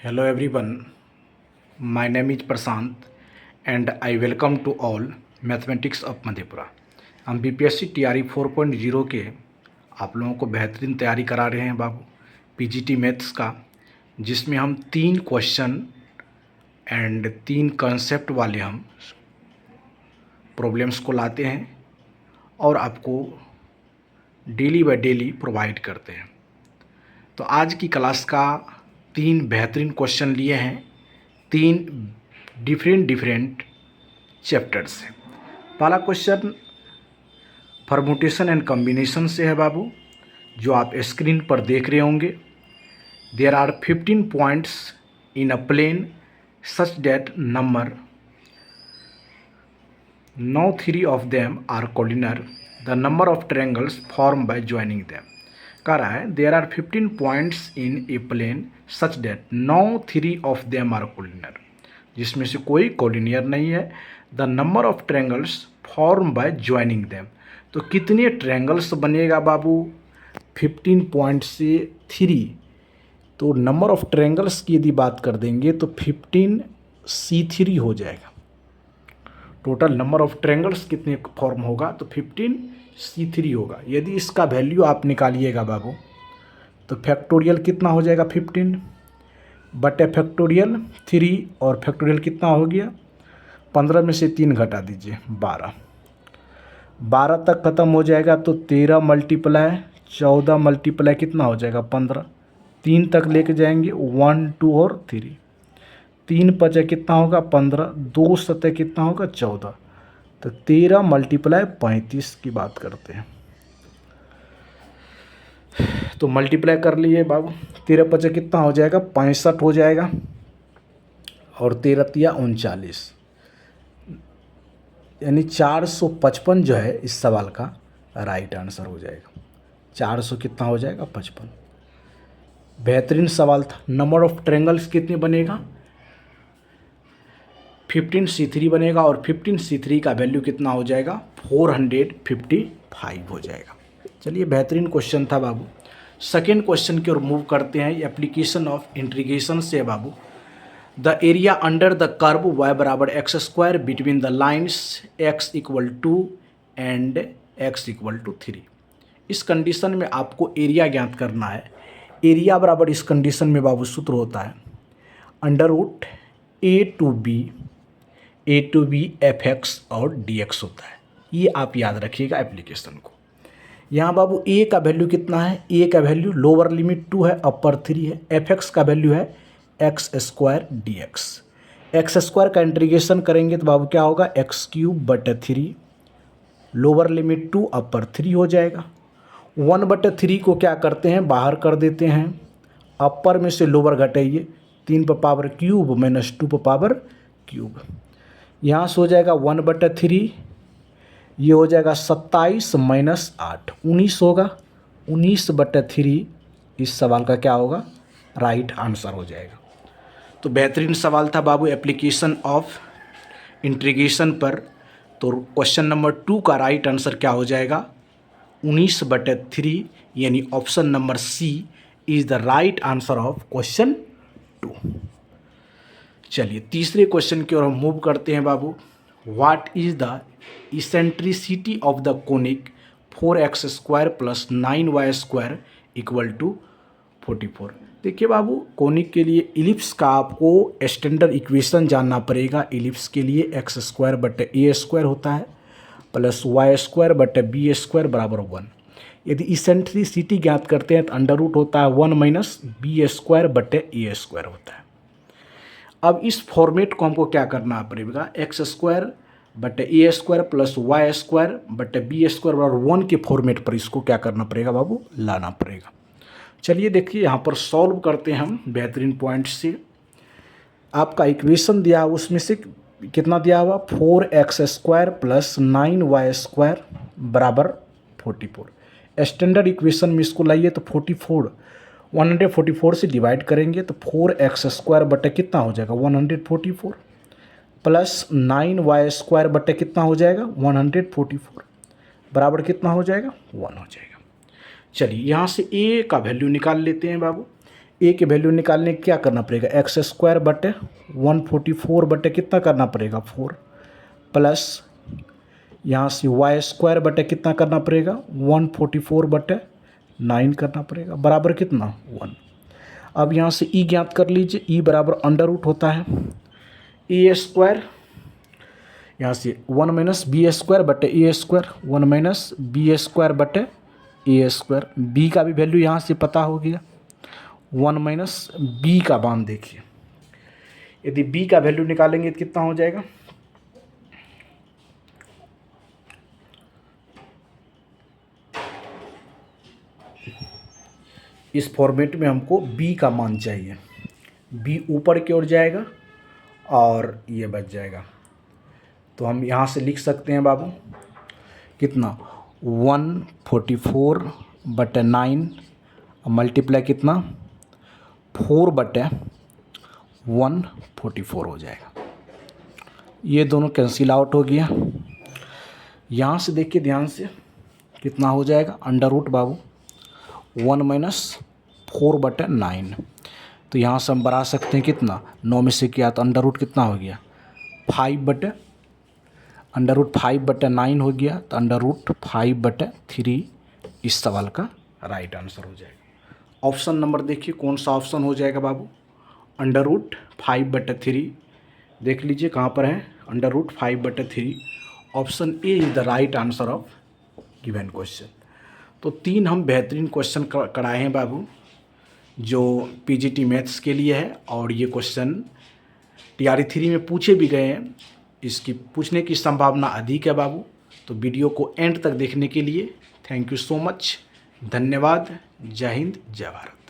Hello everyone, my name is Prashant and I welcome to all mathematics of Madhepura. हम BPSC TRE 4.0 के आप लोगों को बेहतरीन तैयारी करा रहे हैं बाबू पीजीटी मैथ्स का, जिसमें हम 3 क्वेश्चन एंड 3 कंसेप्ट वाले हम प्रॉब्लम्स को लाते हैं और आपको डेली बाय डेली प्रोवाइड करते हैं। तो आज की क्लास का 3 बेहतरीन क्वेश्चन लिए हैं, 3 डिफरेंट चैप्टर से। पहला क्वेश्चन परम्यूटेशन एंड कॉम्बिनेशन से है बाबू, जो आप स्क्रीन पर देख रहे होंगे। There are 15 points in a plane such that number no 3 of them are collinear, the number of triangles formed by joining them। कह रहा है there are 15 points in a plane such that no 3 of them are collinear, जिसमें से कोई collinear नहीं है। The number of triangles form by joining them, तो कितने ट्रायंगल्स बनेगा बाबू 15 पॉइंट से 3। तो नंबर ऑफ ट्रायंगल्स की यदि बात कर देंगे तो 15C3 हो जाएगा। टोटल नंबर ऑफ ट्रायंगल्स कितने फॉर्म होगा तो 15C3 होगा। यदि इसका वैल्यू आप निकालिएगा बाबू तो फैक्टोरियल कितना हो जाएगा 15 बटे फैक्टोरियल 3 और फैक्टोरियल कितना हो गया 15 में से 3 घटा दीजिए 12 तक ख़त्म हो जाएगा। तो 13 मल्टीप्लाई 14 मल्टीप्लाई कितना हो जाएगा 15, 3 तक लेके जाएंगे 1 2 और 3, 3 पचे कितना होगा 15, 2 सतह कितना होगा 14, तो 13 मल्टीप्लाई 35 की बात करते हैं। तो मल्टीप्लाई कर लिए बाबू, 13 पचे कितना हो जाएगा 65 हो जाएगा और 13 तिया 39, यानी 455 जो है इस सवाल का राइट आंसर हो जाएगा। 400 कितना हो जाएगा 55। बेहतरीन सवाल था। नंबर ऑफ ट्रायंगल्स कितने बनेगा 15C3 बनेगा और 15C3 का वैल्यू कितना हो जाएगा 455 हो जाएगा। चलिए बेहतरीन क्वेश्चन था बाबू। सेकेंड क्वेश्चन की ओर मूव करते हैं। एप्लीकेशन ऑफ इंटीग्रेशन से बाबू, the area under the curve y बराबर x² between the lines x equal to and x equal to 3। इस कंडीशन में आपको एरिया ज्ञात करना है। एरिया बराबर इस कंडीशन में बाबू सूत्र होता है under root a to B fx और dx होता है। ये आप याद रखिएगा एप्लीकेशन को। यहाँ बाबू a का वैल्यू कितना है, a का वैल्यू लोअर लिमिट 2 है, अपर 3 है। fx का वैल्यू है x² dx। x² का इंटीग्रेशन करेंगे तो बाबू क्या होगा x³ बटे 3, लोअर लिमिट 2 अपर 3 हो जाएगा। 1/3 को क्या करते हैं बाहर कर देते हैं, अपर में से लोअर घटाइए, 3 पर पावर क्यूब माइनस 2 पर पावर क्यूब। यहाँ से हो जाएगा 1/3, ये हो जाएगा 27 माइनस 8 19 होगा। 19/3 इस सवाल का क्या होगा राइट आंसर हो जाएगा। तो बेहतरीन सवाल था बाबू एप्लीकेशन ऑफ इंटीग्रेशन पर। तो क्वेश्चन नंबर 2 का राइट आंसर क्या हो जाएगा 19/3, यानी option number C is the right answer of question 2। चलिए तीसरे क्वेश्चन की ओर हम मूव करते हैं बाबू। What is the eccentricity of the conic 4x² plus 9y² equal to 44। देखिए बाबू कोनिक के लिए इलिप्स का आपको स्टैंडर्ड इक्वेशन जानना पड़ेगा। इलिप्स के लिए x² बटे a² होता है प्लस y² बटे b² बराबर 1। यदि इसेंट्रिसिटी ज्ञात करते हैं तो अंडर रूट होता है 1 माइनस b² बटे a² होता है। अब इस फॉर्मेट को हमको क्या करना पड़ेगा x² बटे a² प्लस y² बटे b² बराबर 1 के फॉर्मेट पर इसको क्या करना पड़ेगा बाबू लाना पड़ेगा। चलिए देखिए यहाँ पर सॉल्व करते हैं हम बेहतरीन पॉइंट से। आपका इक्वेशन दिया हुआ उसमें से कितना दिया हुआ 4x² प्लस 9y² बराबर 44। स्टैंडर्ड इक्वेशन में इसको लाइए तो 144 से डिवाइड करेंगे तो 4x² बटे कितना हो जाएगा 144 प्लस 9y² बटे कितना हो जाएगा 144 बराबर कितना हो जाएगा 1 हो जाएगा। चलिए यहाँ से a का वैल्यू निकाल लेते हैं बाबू। ए की वैल्यू निकालने के क्या करना पड़ेगा, एक्स स्क्वायर बटे 144 बटे कितना करना पड़ेगा 4, प्लस यहाँ से वाई स्क्वायर बटे कितना करना पड़ेगा 144 बटे 9 करना पड़ेगा, बराबर कितना 1। अब यहाँ से ई ज्ञात कर लीजिए, ई बराबर अंडर रूट होता है ए स्क्वायर, यहाँ से 1 माइनस बी स्क्वायर बटे ए स्क्वायर, 1 माइनस बी स्क्वायर बटे ए स्क्वायर। बी का भी वैल्यू यहाँ से पता हो गया, 1 माइनस बी का मान देखिए, यदि बी का वैल्यू निकालेंगे तो कितना हो जाएगा, इस फॉर्मेट में हमको b का मान चाहिए, b ऊपर की ओर जाएगा और ये बच जाएगा। तो हम यहाँ से लिख सकते हैं बाबू कितना 144 बटे 9 मल्टीप्लाई कितना 4 बटे 144 हो जाएगा। ये दोनों कैंसिल आउट हो गया। यहाँ से देखिए ध्यान से कितना हो जाएगा अंडर रूट बाबू 1 माइनस 4 बटे 9। तो यहाँ से हम बढ़ा सकते हैं कितना, 9 में से किया तो अंडर रूट कितना हो गया 5 बटे, अंडर रूट 5 बटे 9 हो गया, तो अंडर रूट 5 बटे 3 इस सवाल का राइट आंसर हो जाएगा। ऑप्शन नंबर देखिए कौन सा ऑप्शन हो जाएगा बाबू, अंडर रूट 5 बटे 3, देख लीजिए कहाँ पर है, अंडर रूट 5 बटे 3। Option A is the right answer of given question. तो 3 हम बेहतरीन क्वेश्चन कराए हैं बाबू, जो पीजीटी मैथ्स के लिए है, और ये क्वेश्चन टीआरई 3 में पूछे भी गए हैं, इसकी पूछने की संभावना अधिक है बाबू। तो वीडियो को एंड तक देखने के लिए थैंक यू सो मच, धन्यवाद, जय हिंद जय भारत।